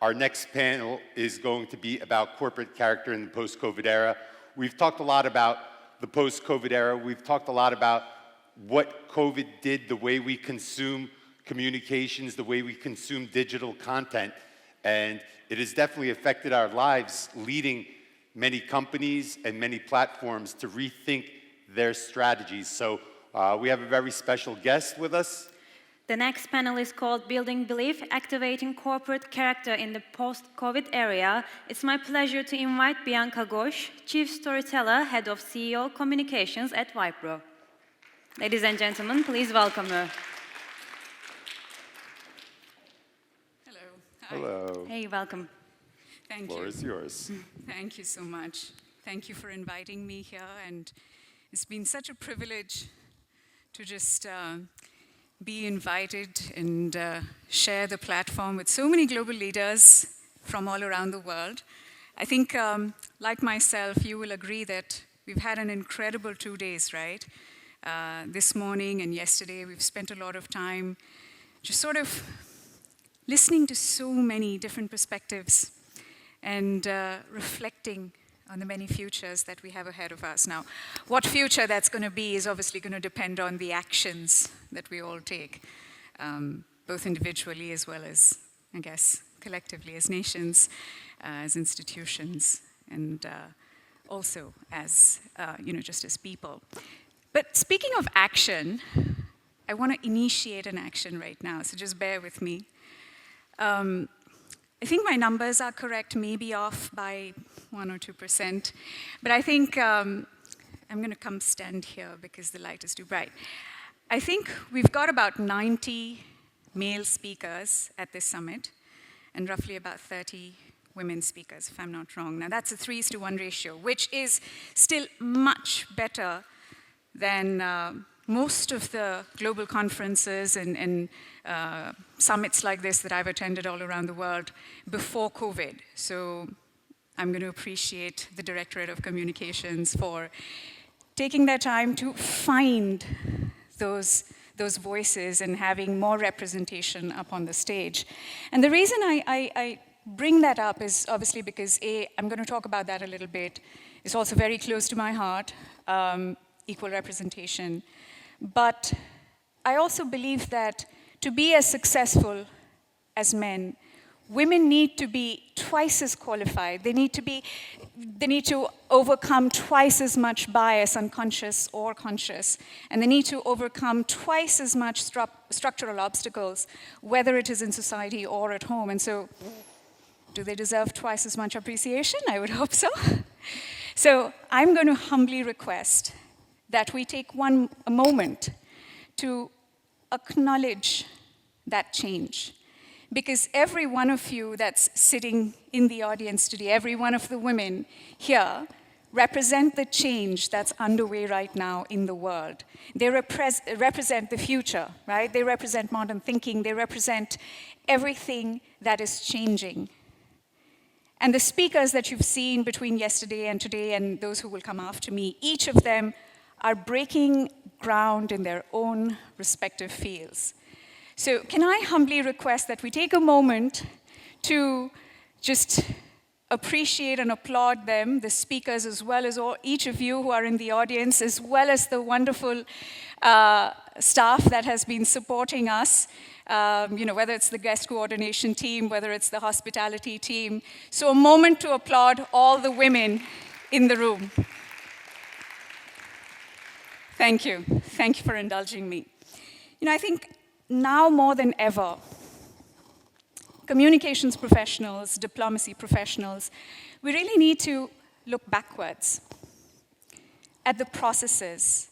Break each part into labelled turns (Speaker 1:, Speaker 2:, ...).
Speaker 1: Our next panel is going to be about corporate character in the post-COVID era. We've talked a lot about the post-COVID era. We've talked a lot about what COVID did, the way we consume communications, the way we consume digital content. And it has definitely affected our lives, leading many companies and many platforms to rethink their strategies. So we have a very special guest with us.
Speaker 2: The next panel is called Building Belief, Activating Corporate Character in the Post-COVID Era. It's my pleasure to invite Bianca Ghose, Chief Storyteller, Head of CEO Communications at Wipro. Ladies and gentlemen, please welcome her.
Speaker 3: Hello. Hi.
Speaker 1: Hello.
Speaker 2: Hey, welcome.
Speaker 3: Thank you.
Speaker 1: The floor is yours.
Speaker 3: Thank you so much. Thank you for inviting me here, and it's been such a privilege to just be invited and share the platform with so many global leaders from all around the world. I think, like myself, you will agree that we've had an incredible 2 days, right? This morning and yesterday, we've spent a lot of time just sort of listening to so many different perspectives and reflecting on the many futures that we have ahead of us. Now, what future that's going to be is obviously going to depend on the actions that we all take, both individually as well as, I guess, collectively as nations, as institutions, and also as, just as people. But speaking of action, I want to initiate an action right now, so just bear with me. I think my numbers are correct, maybe off by 1 or 2%, but I think I'm going to come stand here because the light is too bright. I think we've got about 90 male speakers at this summit and roughly about 30 women speakers, if I'm not wrong. Now that's a 3:1 ratio, which is still much better than most of the global conferences and summits like this that I've attended all around the world before COVID. So I'm going to appreciate the Directorate of Communications for taking their time to find those voices and having more representation up on the stage. And the reason I bring that up is obviously because I'm going to talk about that a little bit. It's also very close to my heart, equal representation. But I also believe that to be as successful as men, women need to be twice as qualified. They need to overcome twice as much bias, unconscious or conscious. And they need to overcome twice as much structural obstacles, whether it is in society or at home. And so, do they deserve twice as much appreciation? I would hope so. So I'm going to humbly request that we take a moment to acknowledge that change. Because every one of you that's sitting in the audience today, every one of the women here, represent the change that's underway right now in the world. They represent the future, right? They represent modern thinking. They represent everything that is changing. And the speakers that you've seen between yesterday and today and those who will come after me, each of them are breaking ground in their own respective fields. So can I humbly request that we take a moment to just appreciate and applaud them, the speakers, as well as each of you who are in the audience, as well as the wonderful staff that has been supporting us, whether it's the guest coordination team, whether it's the hospitality team. So a moment to applaud all the women in the room. Thank you. Thank you for indulging me. I think now more than ever, communications professionals, diplomacy professionals, we really need to look backwards at the processes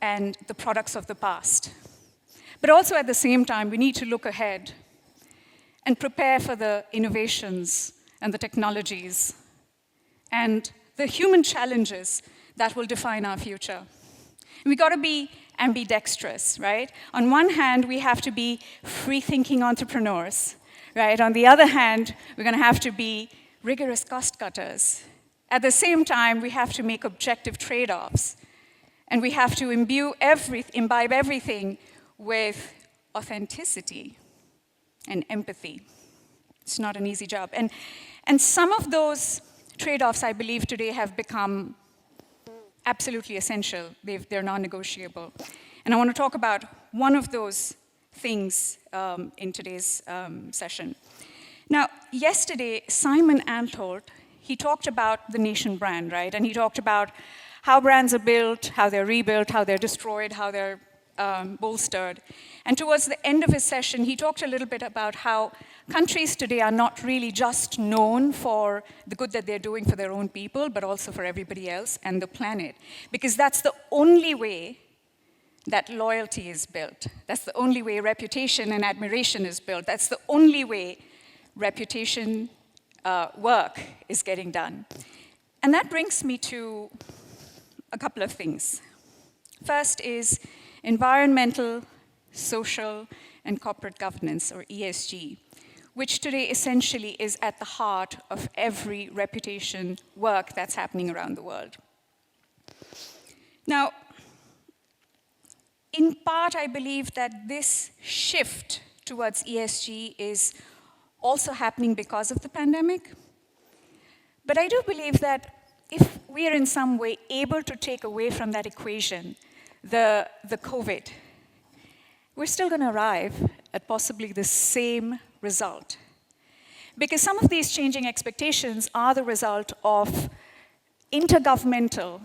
Speaker 3: and the products of the past. But also at the same time, we need to look ahead and prepare for the innovations and the technologies and the human challenges that will define our future. We got to be ambidextrous, right? On one hand, we have to be free-thinking entrepreneurs, right? On the other hand, we're going to have to be rigorous cost cutters. At the same time, we have to make objective trade-offs, and we have to imbibe everything with authenticity and empathy. It's not an easy job. And some of those trade-offs, I believe, today have become absolutely essential. They're non-negotiable. And I want to talk about one of those things in today's session. Now, yesterday, Simon Antold, he talked about the nation brand, right? And he talked about how brands are built, how they're rebuilt, how they're destroyed, how they're bolstered. And towards the end of his session, he talked a little bit about how countries today are not really just known for the good that they're doing for their own people, but also for everybody else and the planet. Because that's the only way that loyalty is built. That's the only way reputation and admiration is built. That's the only way reputation work is getting done. And that brings me to a couple of things. First is environmental, social, and corporate governance, or ESG, which today essentially is at the heart of every reputation work that's happening around the world. Now, in part, I believe that this shift towards ESG is also happening because of the pandemic. But I do believe that if we are in some way able to take away from that equation the COVID, we're still going to arrive at possibly the same result. Because some of these changing expectations are the result of intergovernmental,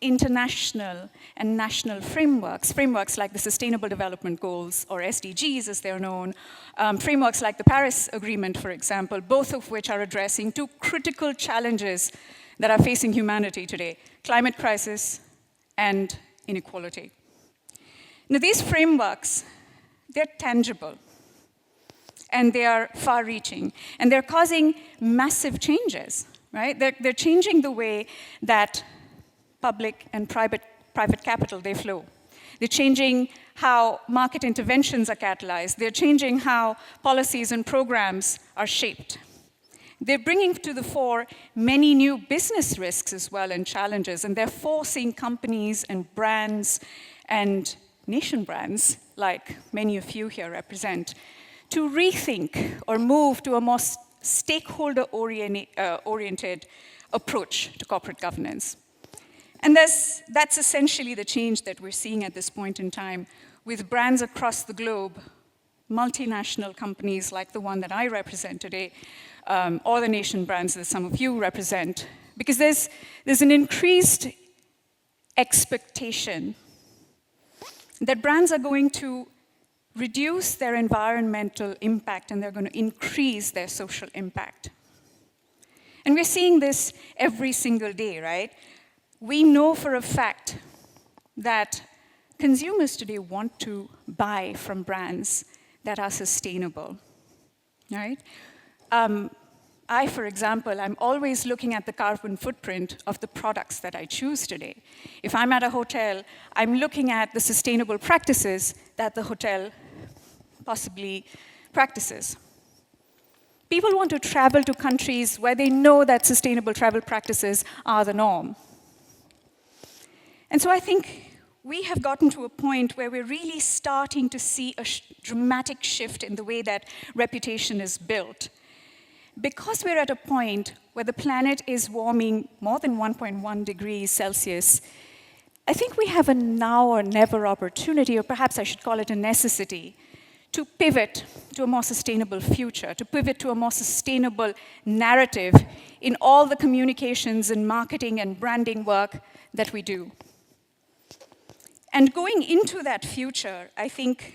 Speaker 3: international, and national frameworks like the Sustainable Development Goals, or SDGs as they're known, frameworks like the Paris Agreement, for example, both of which are addressing two critical challenges that are facing humanity today: climate crisis and inequality. Now, these frameworks, they're tangible, and they are far-reaching, and they're causing massive changes, right? They're changing the way that public and private capital, they flow. They're changing how market interventions are catalyzed. They're changing how policies and programs are shaped. They're bringing to the fore many new business risks as well and challenges, and they're forcing companies and brands and nation brands, like many of you here represent, to rethink or move to a more stakeholder-oriented approach to corporate governance. And that's essentially the change that we're seeing at this point in time with brands across the globe, multinational companies like the one that I represent today, or the nation brands that some of you represent, because there's an increased expectation that brands are going to reduce their environmental impact and they're going to increase their social impact. And we're seeing this every single day, right? We know for a fact that consumers today want to buy from brands that are sustainable, right? I, for example, I'm always looking at the carbon footprint of the products that I choose today. If I'm at a hotel, I'm looking at the sustainable practices that the hotel possibly practices. People want to travel to countries where they know that sustainable travel practices are the norm. And so I think we have gotten to a point where we're really starting to see a dramatic shift in the way that reputation is built. Because we're at a point where the planet is warming more than 1.1 degrees Celsius, I think we have a now or never opportunity, or perhaps I should call it a necessity, to pivot to a more sustainable future, to pivot to a more sustainable narrative in all the communications and marketing and branding work that we do. And going into that future, I think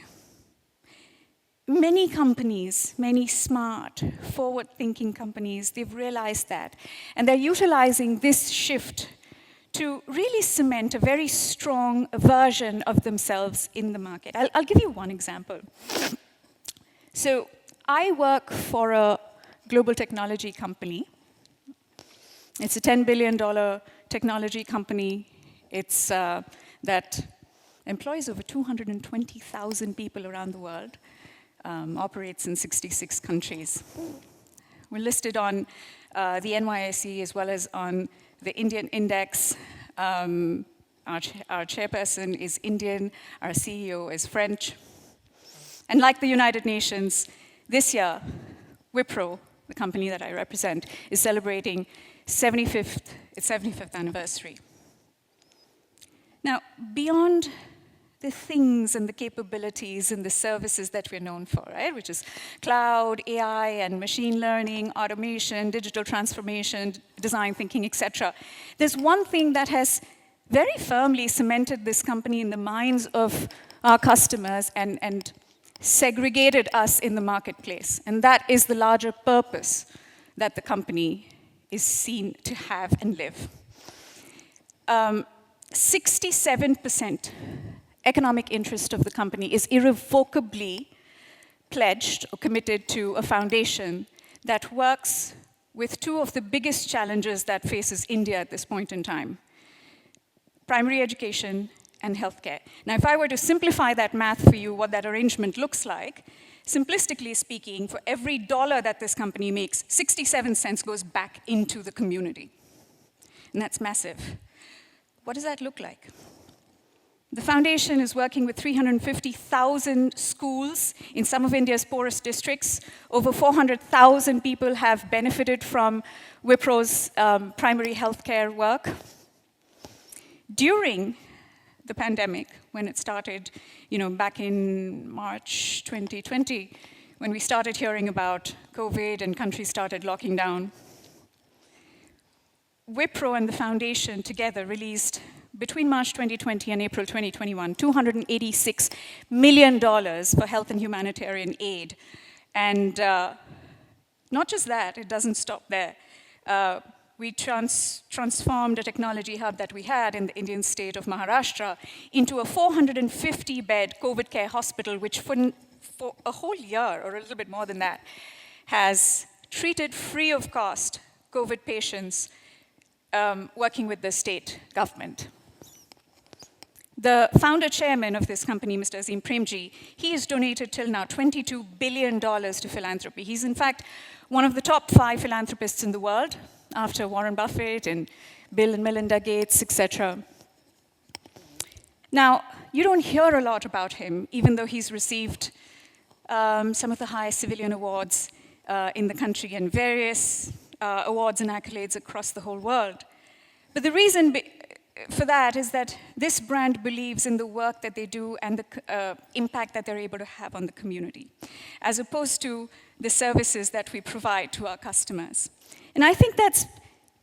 Speaker 3: many companies, many smart, forward-thinking companies, they've realized that. And they're utilizing this shift to really cement a very strong version of themselves in the market. I'll give you one example. So I work for a global technology company. It's a $10 billion technology company. It's that employs over 220,000 people around the world, operates in 66 countries. We're listed on the NYSE as well as on the Indian Index. Our chairperson is Indian, our CEO is French. And like the United Nations, this year, Wipro, the company that I represent, is celebrating its 75th anniversary. Now, beyond the things and the capabilities and the services that we're known for, right? Which is cloud, AI, and machine learning, automation, digital transformation, design thinking, etc. There's one thing that has very firmly cemented this company in the minds of our customers and segregated us in the marketplace. And that is the larger purpose that the company is seen to have and live. 67% economic interest of the company is irrevocably pledged or committed to a foundation that works with two of the biggest challenges that faces India at this point in time: primary education and healthcare. Now, if I were to simplify that math for you, what that arrangement looks like, simplistically speaking, for every dollar that this company makes, 67 cents goes back into the community. And that's massive. What does that look like? The foundation is working with 350,000 schools in some of India's poorest districts. Over 400,000 people have benefited from Wipro's primary healthcare work. During the pandemic, when it started, back in March 2020, when we started hearing about COVID and countries started locking down, Wipro and the foundation together released, between March 2020 and April 2021, $286 million for health and humanitarian aid. And not just that, it doesn't stop there. We transformed a technology hub that we had in the Indian state of Maharashtra into a 450-bed COVID care hospital, which for a whole year, or a little bit more than that, has treated free of cost COVID patients working with the state government. The founder chairman of this company, Mr. Azim Premji, he has donated till now $22 billion to philanthropy. He's in fact one of the top 5 philanthropists in the world, after Warren Buffett and Bill and Melinda Gates, etc. Now, you don't hear a lot about him, even though he's received some of the highest civilian awards in the country and various awards and accolades across the whole world. But the reason for that is that this brand believes in the work that they do and the impact that they're able to have on the community, as opposed to the services that we provide to our customers. And I think that's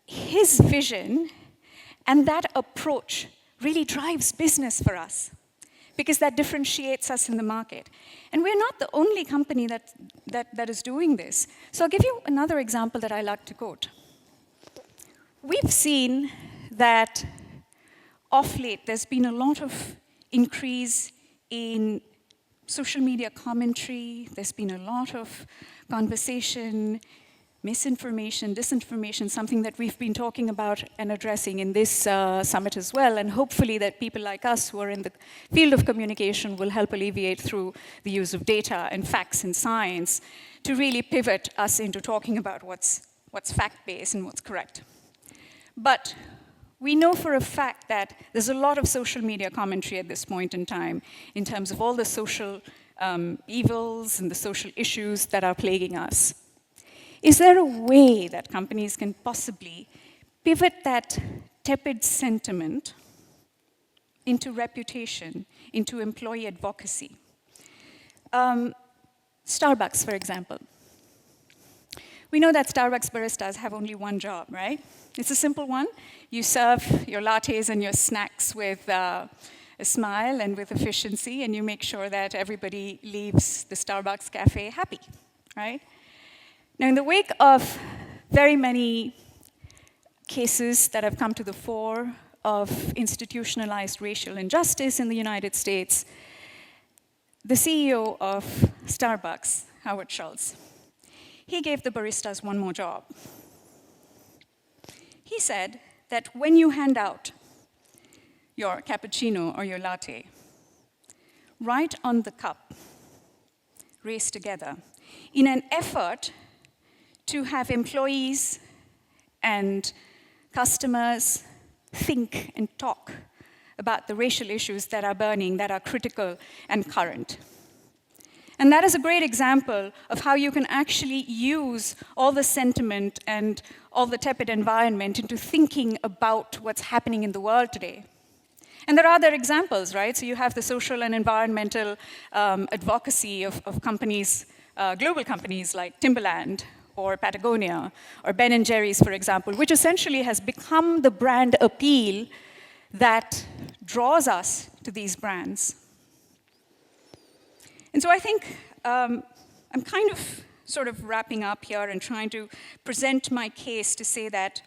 Speaker 3: his vision, and that approach really drives business for us, because that differentiates us in the market. And we're not the only company that is doing this. So I'll give you another example that I like to quote. We've seen that of late, there's been a lot of increase in social media commentary. There's been a lot of conversation, misinformation, disinformation, something that we've been talking about and addressing in this summit as well. And hopefully that people like us who are in the field of communication will help alleviate through the use of data and facts and science to really pivot us into talking about what's fact-based and what's correct. But we know for a fact that there's a lot of social media commentary at this point in time in terms of all the social evils and the social issues that are plaguing us. Is there a way that companies can possibly pivot that tepid sentiment into reputation, into employee advocacy? Starbucks, for example. We know that Starbucks baristas have only one job, right? It's a simple one. You serve your lattes and your snacks with a smile and with efficiency, and you make sure that everybody leaves the Starbucks cafe happy, right? Now, in the wake of very many cases that have come to the fore of institutionalized racial injustice in the United States, the CEO of Starbucks, Howard Schultz, he gave the baristas one more job. He said that when you hand out your cappuccino or your latte, write on the cup, "Race Together," in an effort to have employees and customers think and talk about the racial issues that are burning, that are critical and current. And that is a great example of how you can actually use all the sentiment and all the tepid environment into thinking about what's happening in the world today. And there are other examples, right? So you have the social and environmental advocacy of companies, global companies like Timberland or Patagonia or Ben & Jerry's, for example, which essentially has become the brand appeal that draws us to these brands. And so I think I'm kind of sort of wrapping up here and trying to present my case to say that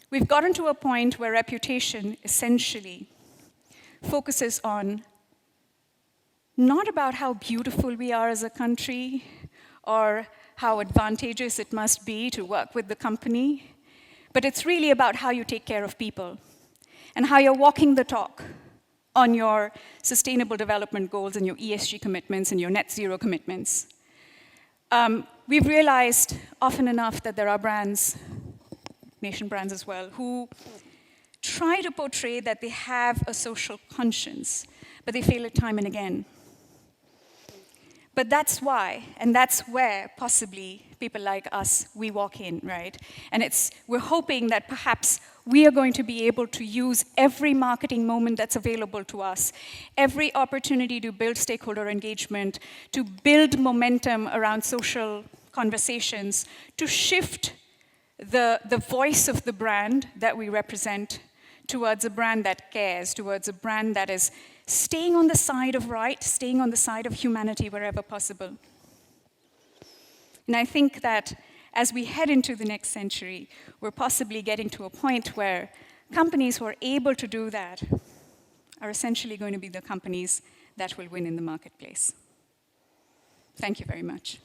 Speaker 3: we've gotten to a point where reputation essentially focuses on not about how beautiful we are as a country or how advantageous it must be to work with the company, but it's really about how you take care of people and how you're walking the talk on your sustainable development goals and your ESG commitments and your net zero commitments. We've realized often enough that there are brands, nation brands as well, who try to portray that they have a social conscience, but they fail it time and again. But that's why, and that's where possibly people like us, we walk in, right? And we're hoping that perhaps we are going to be able to use every marketing moment that's available to us, every opportunity to build stakeholder engagement, to build momentum around social conversations, to shift the voice of the brand that we represent towards a brand that cares, towards a brand that is staying on the side of right, staying on the side of humanity wherever possible. And I think that as we head into the next century, we're possibly getting to a point where companies who are able to do that are essentially going to be the companies that will win in the marketplace. Thank you very much.